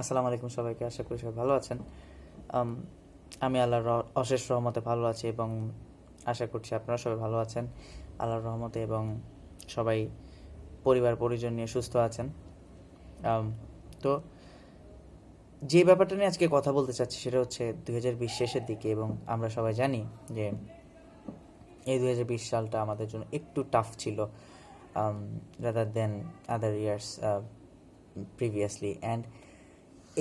আসসালামু আলাইকুম সবাইকে, আশা করি সবাই ভালো আছেন। আম, আমি আল্লাহর অশেষ রহমতে ভালো আছি এবং আশা করছি আপনারা সবাই ভালো আছেন আল্লাহর রহমতে, এবং সবাই পরিবার পরিজন নিয়ে সুস্থ আছেন। আম, তো যে ব্যাপারটা নিয়ে আজকে কথা বলতে চাচ্ছি সেটা হচ্ছে 2020 শেষের দিকে, এবং আমরা সবাই জানি যে এই 2020 সালটা আমাদের জন্য একটু টাফ ছিল rather than other years previously. And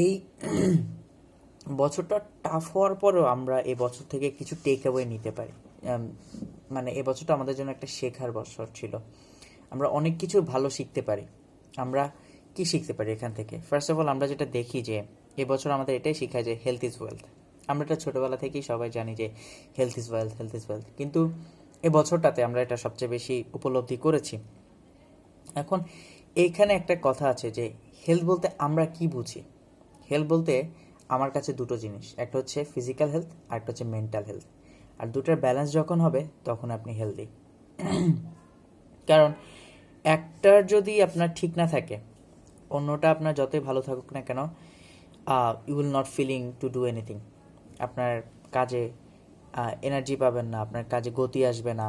এই বছরটা টাফ হওয়ার পরেও আমরা এই বছর থেকে কিছু টেক অ্যাওয়ে নিতে পারি। মানে এই বছরটা আমাদের জন্য একটা শেখার বছর ছিল। আমরা অনেক কিছু ভালো শিখতে পারি। আমরা কি শিখতে পারি এখান থেকে? ফার্স্ট অফ অল, আমরা যেটা দেখি যে এবছর আমাদের এটাই শেখায় যে হেলথ ইজ ওয়েলথ। আমরা এটা ছোটোবেলা থেকেই সবাই জানি যে health is wealth, health is wealth, কিন্তু এই বছরটাতে আমরা এটা সবচেয়ে বেশি উপলব্ধি করেছি। এখন এইখানে একটা কথা আছে যে হেলথ বলতে আমরা কি বুঝি। হেলথ বলতে আমার কাছে দুটো জিনিস, একটা হচ্ছে ফিজিক্যাল হেলথ আর একটা হচ্ছে মেন্টাল হেলথ। আর দুটার ব্যালেন্স যখন হবে তখন আপনি হেলদি। কারণ একটার যদি আপনার ঠিক না থাকে, অন্যটা আপনার যতই ভালো থাকুক না কেন, you will not feeling to do anything. আপনার কাজে এনার্জি পাবেন না, আপনার কাজে গতি আসবে না,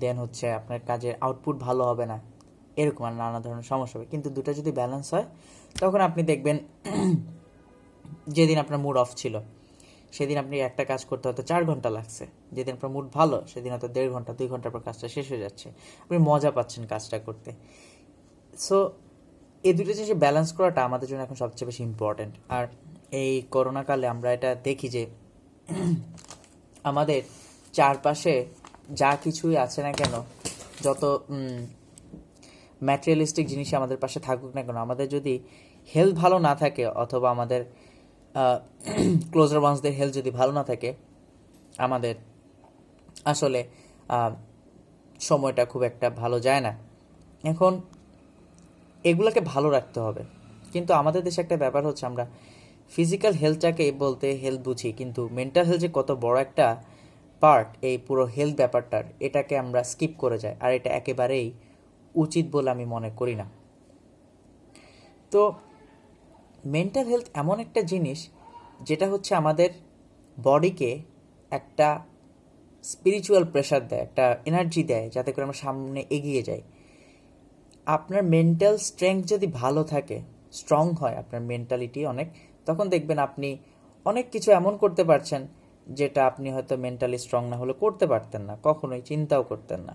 দেন হচ্ছে আপনার কাজের আউটপুট ভালো হবে না, এরকম আর নানা ধরনের সমস্যা হবে। কিন্তু দুটা যদি ব্যালেন্স হয় তখন আপনি দেখবেন যেদিন আপনার মুড অফ ছিল সেদিন আপনি একটা কাজ করতে হয়তো 4 ঘন্টা লাগছে, যেদিন আপনার মুড ভালো সেদিন হয়তো 1.5 ঘন্টা 2 ঘন্টার পর কাজটা শেষ হয়ে যাচ্ছে, আপনি মজা পাচ্ছেন কাজটা করতে। সো এই দুটো জিনিস ব্যালেন্স করাটা আমাদের জন্য এখন সবচেয়ে বেশি ইম্পর্ট্যান্ট। আর এই করোনাকালে আমরা এটা দেখি যে আমাদের চারপাশে যা কিছুই আছে না কেন, যত ম্যাটেরিয়ালিস্টিক জিনিস আমাদের পাশে থাকুক না কেন, আমাদের যদি হেলথ ভালো না থাকে অথবা আমাদের ক্লোজার ওয়ান্সদের হেলথ যদি ভালো না থাকে, আমাদের আসলে সময়টা খুব একটা ভালো যায় না। এখন এগুলোকে ভালো রাখতে হবে, কিন্তু আমাদের দেশে একটা ব্যাপার হচ্ছে আমরা ফিজিক্যাল হেলথটাকে বলতে হেলথ বুঝি, কিন্তু মেন্টাল হেলথ যে কত বড় একটা পার্ট এই পুরো হেলথ ব্যাপারটার, এটাকে আমরা স্কিপ করে যাই, আর এটা একেবারেই উচিত বলে আমি মনে করি না। তো মেন্টাল হেলথ এমন একটা জিনিস যেটা হচ্ছে আমাদের বডিকে একটা স্পিরিচুয়াল প্রেশার দেয়, একটা এনার্জি দেয়, যাতে করে আমরা সামনে এগিয়ে যাই। আপনার মেন্টাল স্ট্রেংথ যদি ভালো থাকে, স্ট্রং হয় আপনার মেন্টালিটি অনেক, তখন দেখবেন আপনি অনেক কিছু এমন করতে পারছেন যেটা আপনি হয়তো মেন্টালি স্ট্রং না হলে করতে পারতেন না, কখনোই চিন্তাও করতেন না।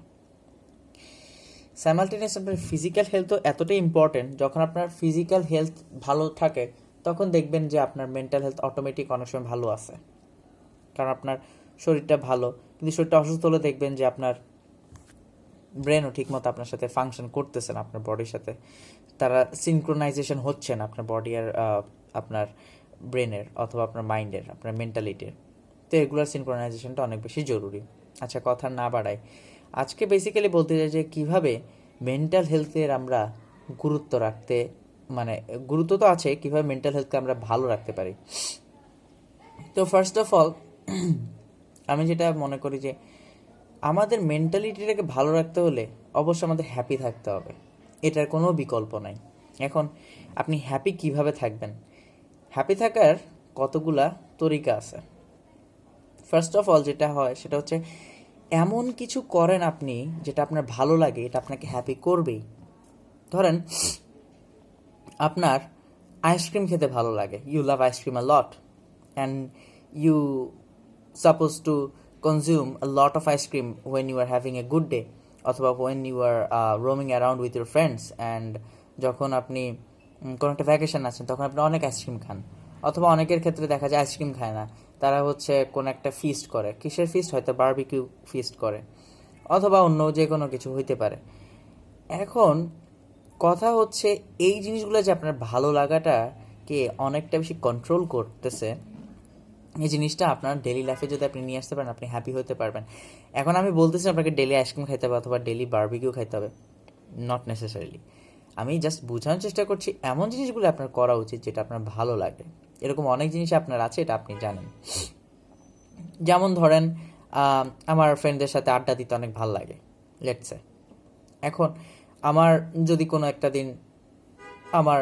সাইমালটেনিয়াস আপনার ফিজিক্যাল হেলথও এতটাই ইম্পর্টেন্ট। যখন আপনার ফিজিক্যাল হেলথ ভালো থাকে তখন দেখবেন যে আপনার মেন্টাল হেলথ অটোমেটিক অনেক সময় ভালো আছে, কারণ আপনার শরীরটা ভালো। কিন্তু শরীরটা অসুস্থ হলে দেখবেন যে আপনার ব্রেনও ঠিকমতো আপনার সাথে ফাংশন করতেছে না, আপনার বডির সাথে তারা সিনক্রোনাইজেশন হচ্ছে না, আপনার বডি আর আপনার ব্রেনের অথবা আপনার মাইন্ডের, আপনার মেন্টালিটির। তো এগুলোর সিনক্রোনাইজেশনটা অনেক বেশি জরুরি। আচ্ছা, কথা না বাড়াই, আজকে বেসিক্যালি বলতে চাই যে কীভাবে মেন্টাল হেলথের আমরা গুরুত্ব রাখতে, মানে গুরুত্ব তো আছে, কীভাবে মেন্টাল হেলথকে আমরা ভালো রাখতে পারি। তো ফার্স্ট অফ অল, আমি যেটা মনে করি যে আমাদের মেন্টালিটিটাকে ভালো রাখতে হলে অবশ্যই আমাদের হ্যাপি থাকতে হবে, এটার কোনো বিকল্প নাই। এখন আপনি হ্যাপি কিভাবে থাকবেন? হ্যাপি থাকার কতগুলা তরিকা আছে। ফার্স্ট অফ অল যেটা হয় সেটা হচ্ছে এমন কিছু করেন আপনি যেটা আপনার ভালো লাগে, এটা আপনাকে হ্যাপি করবেই। ধরেন আপনার আইসক্রিম খেতে ভালো লাগে, you love ice cream a lot, and you suppose to consume a lot of ice cream when you are having a good day, অথবা when you are roaming around with your friends, and যখন আপনি কোনো একটা vacation আছেন তখন আপনি অনেক ice cream খান। অথবা অনেকের ক্ষেত্রে দেখা যায় আইসক্রিম খায় না, তারা হচ্ছে কোনো একটা ফিস্ট করে। কিসের ফিস্ট? হয়তো বারবিকিউ ফিস্ট করে, অথবা অন্য যে কোনো কিছু হইতে পারে। এখন কথা হচ্ছে এই জিনিসগুলো যে আপনার ভালো লাগাটাকে অনেকটা বেশি কন্ট্রোল করতেছে, এই জিনিসটা আপনার ডেলি লাইফে যদি আপনি নিয়ে আসতে পারেন, আপনি হ্যাপি হতে পারবেন। এখন আমি বলতেছি আপনাকে ডেলি আইসক্রিম খাইতে হবে অথবা ডেলি বারবিকিউ খাইতে হবে, নট নেসেসারিলি। আমি জাস্ট বোঝানোর চেষ্টা করছি এমন জিনিসগুলো আপনার করা উচিত যেটা আপনার ভালো লাগে। এরকম অনেক জিনিস আপনার আছে, এটা আপনি জানেন। যেমন ধরেন আমার ফ্রেন্ডদের সাথে আড্ডা দিতে অনেক ভালো লাগে, লেটসে। এখন আমার যদি কোনো একটা দিন আমার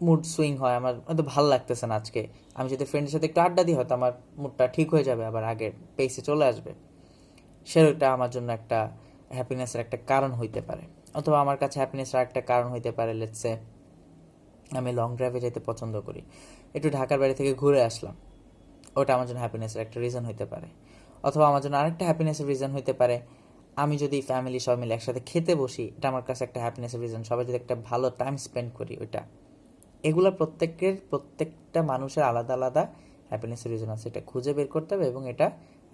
মুড সুইং হয়, আমার হয়তো ভালো লাগতেছে না আজকে, আমি যদি ফ্রেন্ডের সাথে একটু আড্ডা দিই হয়তো আমার মুডটা ঠিক হয়ে যাবে, আবার আগের পেসে চলে আসবে। সেটা আমার জন্য একটা হ্যাপিনেসের একটা কারণ হইতে পারে। অথবা আমার কাছে হ্যাপিনেসের একটা কারণ হইতে পারে, লেটসে আমি লং ড্রাইভে যেতে পছন্দ করি, একটু ঢাকার বাড়ি থেকে ঘুরে আসলাম, ওটা আমার জন্য হ্যাপিনেসের একটা রিজন হইতে পারে। অথবা আমার জন্য আরেকটা হ্যাপিনেসের রিজন হইতে পারে, আমি যদি ফ্যামিলি সবাই মিলে একসাথে খেতে বসি, এটা আমার কাছে একটা হ্যাপিনেসের রিজন। সবাই যদি একটা ভালো টাইম স্পেন্ড করি, ওইটা। এগুলো প্রত্যেকটা মানুষের আলাদা আলাদা হ্যাপিনেসের রিজন আছে, এটা খুঁজে বের করতে হবে এবং এটা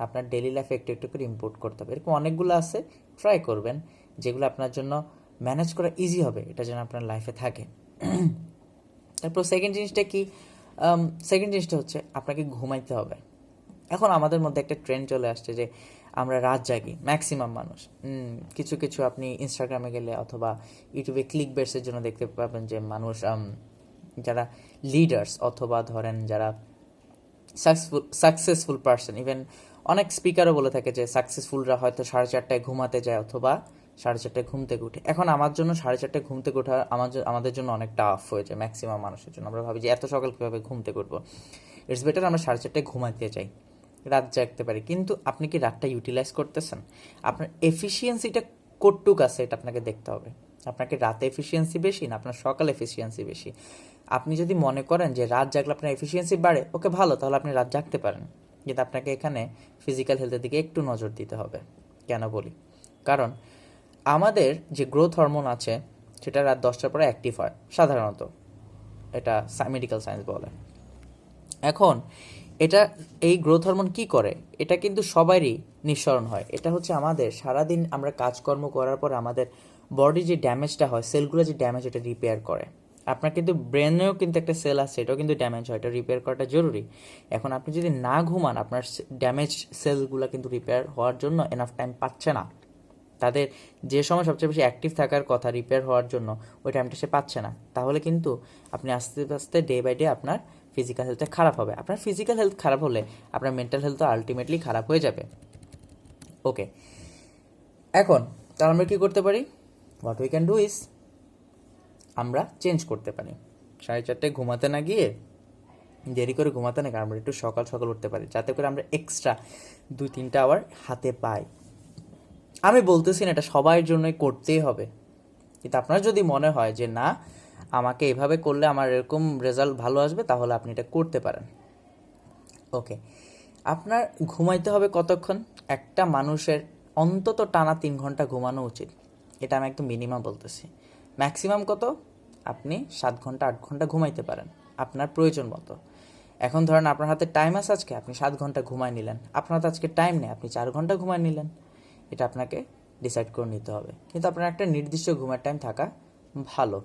আপনার ডেইলি লাইফে একটু একটু করে ইম্পোর্ট করতে হবে। এরকম অনেকগুলো আছে, ট্রাই করবেন যেগুলো আপনার জন্য ম্যানেজ করা ইজি হবে, এটা যেন আপনার লাইফে থাকে। তারপর সেকেন্ড জিনিসটা কি? সেকেন্ড জিনিসটা হচ্ছে আপনাকে ঘুমাইতে হবে। এখন আমাদের মধ্যে একটা ট্রেন্ড চলে আসছে যে আমরা রাত জাগি, ম্যাক্সিমাম মানুষ। কিছু কিছু আপনি ইনস্টাগ্রামে গেলে অথবা ইউটিউবে ক্লিক বেটসের জন্য দেখতে পাবেন যে মানুষ যারা লিডার্স অথবা ধরেন যারা সাকসেসফুল পার্সন, ইভেন অনেক স্পিকারও বলে থাকে যে সাকসেসফুলরা হয়তো 4:30টায় ঘুমাতে যায় অথবা 4:30টায় ঘুম থেকে উঠে। এখন আমার জন্য 4:30টায় ঘুম থেকে ওঠা আমাদের জন্য অনেক টাফ হয়ে যায় ম্যাক্সিমাম মানুষের জন্য। আমরা ভাবি যে এত সকাল কীভাবে ঘুম থেকে উঠবো, ইটস বেটার আমরা 4:30টায় ঘুমাতে যাই, রাত জাগতে পারি। কিন্তু আপনি কি রাতটা ইউটিলাইজ করতেছেন? আপনার এফিসিয়েন্সিটা কতটুক আছে এটা আপনাকে দেখতে হবে। আপনাকে রাতে এফিসিয়েন্সি বেশি না আপনার সকালে এফিসিয়েন্সি বেশি? আপনি যদি মনে করেন যে রাত জাগলে আপনার এফিসিয়েন্সি বাড়ে, ওকে ভালো, তাহলে আপনি রাত জাগতে পারেন। কিন্তু আপনাকে এখানে ফিজিক্যাল হেলথের দিকে একটু নজর দিতে হবে। কেন বলি? কারণ আমাদের যে গ্রোথ হরমোন আছে সেটা রাত 10টার পরে অ্যাক্টিভ হয় সাধারণত, এটা মেডিকেল সায়েন্স বলে। এখন এই গ্রোথ হরমোন কি করে? এটা কিন্তু সবারই নিঃসরণ হয়। এটা হচ্ছে আমাদের সারাদিন আমরা কাজকর্ম করার পর আমাদের বডি যে ড্যামেজটা হয়, সেলগুলো যে ড্যামেজ, এটা রিপেয়ার করে। আপনার কিন্তু ব্রেনেও কিন্তু একটা সেল আছে, এটাও কিন্তু ড্যামেজ হয়, এটা রিপেয়ার করাটা জরুরি। এখন আপনি যদি না ঘুমান, আপনার ড্যামেজ সেলগুলো কিন্তু রিপেয়ার হওয়ার জন্য এনাফ টাইম পাচ্ছে না। তাদের যে সময় সবচেয়ে বেশি অ্যাক্টিভ থাকার কথা রিপেয়ার হওয়ার জন্য, ওই টাইমটা সে পাচ্ছে না। তাহলে কিন্তু আপনি আস্তে আস্তে ডে বাই ডে আপনার ফিজিক্যাল হেলথটা খারাপ হবে। আপনার ফিজিক্যাল হেলথ খারাপ হলে আপনার মেন্টাল হেলথও আলটিমেটলি খারাপ হয়ে যাবে। ওকে, এখন তাহলে আমরা কী করতে পারি? What we can do is আমরা চেঞ্জ করতে পারি। 4:30টায় ঘুমাতে না গিয়ে, দেরি করে ঘুমাতে না গিয়ে আমরা একটু সকাল সকাল উঠতে পারি, যাতে করে আমরা এক্সট্রা 2-3টা আওয়ার হাতে পাই। আমি বলতেছি না এটা সবার জন্যই করতেই হবে, কিন্তু আপনার যদি মনে হয় যে না আমাকে এভাবে করলে আমার এরকম রেজাল্ট ভালো আসবে, তাহলে আপনি এটা করতে পারেন। ওকে, আপনার ঘুমাইতে হবে কতক্ষণ? একটা মানুষের অন্তত টানা 3 ঘন্টা ঘুমানো উচিত, এটা আমি একদম মিনিমাম বলতেছি। ম্যাক্সিমাম কত? আপনি 7 ঘন্টা 8 ঘন্টা ঘুমাইতে পারেন আপনার প্রয়োজন মতো। এখন ধরেন আপনার হাতে টাইম আছে, আজকে আপনি 7 ঘন্টা ঘুমাই নিলেন। আপনার হাতে আজকে টাইম নেই, আপনি 4 ঘন্টা ঘুমাই নিলেন। এটা আপনাকে ডিসাইড করে নিতে হবে, কিন্তু আপনার একটা নির্দিষ্ট ঘুমের টাইম থাকা ভালো।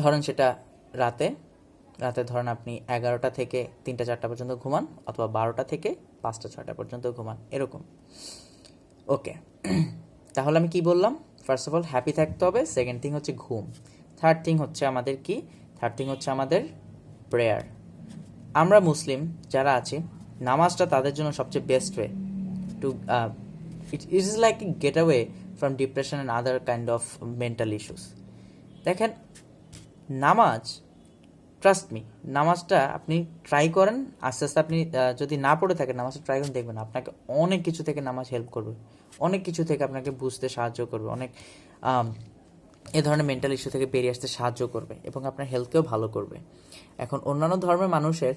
ধরেন সেটা রাতে ধরেন আপনি 11টা থেকে 3টা 4টা পর্যন্ত ঘুমান, অথবা 12টা থেকে 5টা 6টা পর্যন্ত ঘুমান, এরকম। ওকে, তাহলে আমি কি বললাম? ফার্স্ট অফ অল হ্যাপি থাকতে হবে, সেকেন্ড থিং হচ্ছে ঘুম, থার্ড থিং হচ্ছে আমাদের প্রেয়ার। আমরা মুসলিম যারা আছি, নামাজটা তাদের জন্য সবচেয়ে best way to it is like gate away from depression and other kind of mental issues. দেখেন, নামাজ, ট্রাস্ট মি, নামাজটা আপনি ট্রাই করেন, আস্তে আস্তে আপনি যদি না পড়ে থাকেন নামাজটা ট্রাই করেন, দেখবেন আপনাকে অনেক কিছু থেকে নামাজ হেল্প করবে, অনেক কিছু থেকে আপনাকে বুঝতে সাহায্য করবে, অনেক এ ধরনের মেন্টাল ইস্যু থেকে বেরিয়ে আসতে সাহায্য করবে এবং আপনার হেলথকেও ভালো করবে। এখন অন্যান্য ধর্মের মানুষের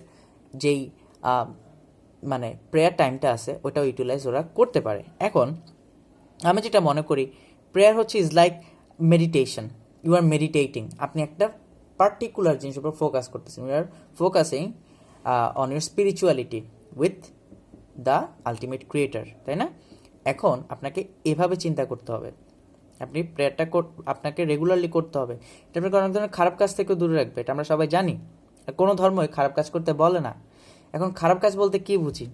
যেই মানে প্রেয়ার টাইমটা আছে, ওটাও ইউটিলাইজ ওরা করতে পারে। এখন আমি যেটা মনে করি, প্রেয়ার হচ্ছে is like meditation. You are meditating, আপনি একটা পার্টিকুলার জিনিসের উপর ফোকাস করতেছেন। You are focusing on your spirituality with the ultimate creator, তাই না? এখন আপনাকে এভাবে চিন্তা করতে হবে, আপনি প্রেয়ারটা আপনাকে রেগুলারলি করতে হবে। এটা আপনাকে অনেক ধরনের খারাপ কাজ থেকেও দূরে রাখবে, এটা আমরা সবাই জানি। কোনো ধর্মই খারাপ কাজ করতে বলে না। এখন খারাপ কাজ বলতে কি বুঝি?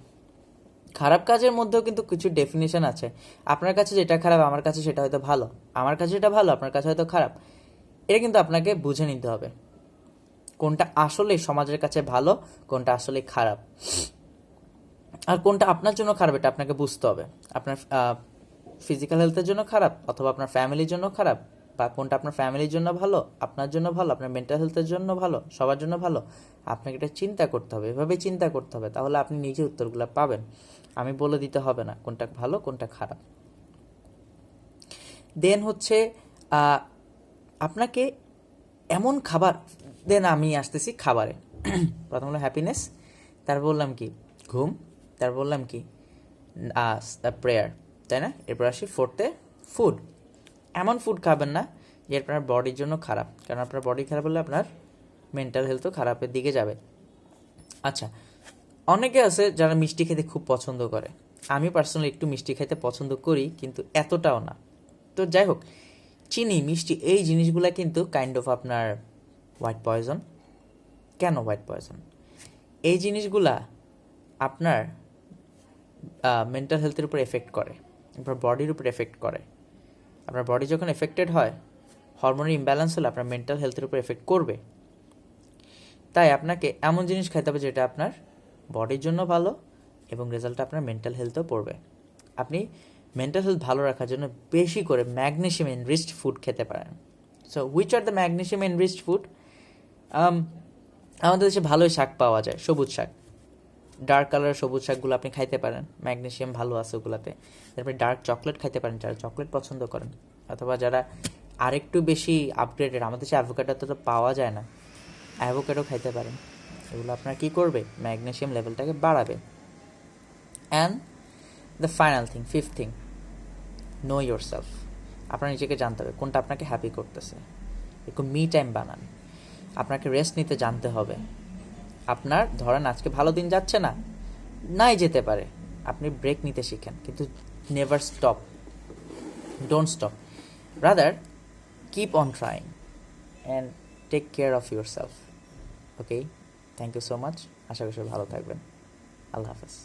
খারাপ কাজের মধ্যেও কিন্তু কিছু ডেফিনেশন আছে। আপনার কাছে যেটা খারাপ আমার কাছে সেটা হয়তো ভালো, আমার কাছে যেটা ভালো আপনার কাছে হয়তো খারাপ। এটা কিন্তু আপনাকে বুঝে নিতে হবে কোনটা আসলে সমাজের কাছে ভালো, কোনটা আসলে খারাপ, আর কোনটা আপনার জন্য খারাপ এটা আপনাকে বুঝতে হবে। আপনার ফিজিক্যাল হেলথের জন্য খারাপ, অথবা আপনার ফ্যামিলির জন্য খারাপ, বা কোনটা আপনার ফ্যামিলির জন্য ভালো, আপনার জন্য ভালো, আপনার মেন্টাল হেলথের জন্য ভালো, সবার জন্য ভালো, আপনাকে এটা চিন্তা করতে হবে, এভাবেই চিন্তা করতে হবে, তাহলে আপনি নিজে উত্তরগুলো পাবেন। আমি বলে দিতে হবে না কোনটা ভালো কোনটা খারাপ। দেন হচ্ছে আপনাকে এমন খাবার, দেন আমি আসতেছি খাবারে। প্রথম হলো হ্যাপিনেস, তারপর বললাম কি ঘুম, তারপর বললাম কি প্রেয়ার, তাই না? এরপর আসি ফোর্থে ফুড। এমন ফুড খাবেন না যে আপনার বডির জন্য খারাপ, কারণ আপনার বডি খারাপ হলে আপনার মেন্টাল হেলথও খারাপের দিকে যাবে। আচ্ছা, অনেকে আছে যারা মিষ্টি খেতে খুব পছন্দ করে। আমি পার্সোনালি একটু মিষ্টি খেতে পছন্দ করি, কিন্তু এতটাও না। তো যাই হোক, চিনি, মিষ্টি এই জিনিসগুলো কিন্তু কাইন্ড অফ আপনার হোয়াইট পয়জন। কেন হোয়াইট পয়জন? এই জিনিসগুলা আপনার মেন্টাল হেলথের উপর এফেক্ট করে, আপনার বডির উপর এফেক্ট করে। আপনার বডি যখন এফেক্টেড হয়, হরমোনের ইমব্যালেন্স হলে আপনার মেন্টাল হেলথের উপর এফেক্ট করবে। তাই আপনাকে এমন জিনিস খাইতে হবে যেটা আপনার বডির জন্য ভালো এবং রেজাল্টটা আপনার মেন্টাল হেলথেও পড়বে। আপনি মেন্টাল হেলথ ভালো রাখার জন্য বেশি করে ম্যাগনেসিয়াম এনরিচড ফুড খেতে পারেন। So which are the magnesium enriched food? আমাদের দেশে ভালোই শাক পাওয়া যায়, সবুজ শাক, ডার্ক কালারের সবুজ শাকগুলো আপনি খাইতে পারেন, ম্যাগনেসিয়াম ভালো আছে ওগুলাতে। তারপরে ডার্ক চকলেট খাইতে পারেন যারা চকলেট পছন্দ করেন, অথবা যারা আরেকটু বেশি আপগ্রেডেড, আমাদের দেশে অ্যাভোকাডো তো পাওয়া যায় না, অ্যাভোকাডো খাইতে পারেন। এগুলো আপনার কী করবে? ম্যাগনেসিয়াম লেভেলটাকে বাড়াবে। And the final thing, fifth thing, know your self. আপনার নিজেকে জানতে হবে কোনটা আপনাকে হ্যাপি করতেছে। একটু মি টাইম বানান, আপনাকে রেস্ট নিতে জানতে হবে। আপনার ধরেন আজকে ভালো দিন যাচ্ছে না, নাই যেতে পারে, আপনি ব্রেক নিতে শিখেন, কিন্তু never stop, don't stop, rather keep on trying and take care of yourself. Okay, thank you so much. আশা করি ভালো থাকবেন। আল্লাহ হাফেজ।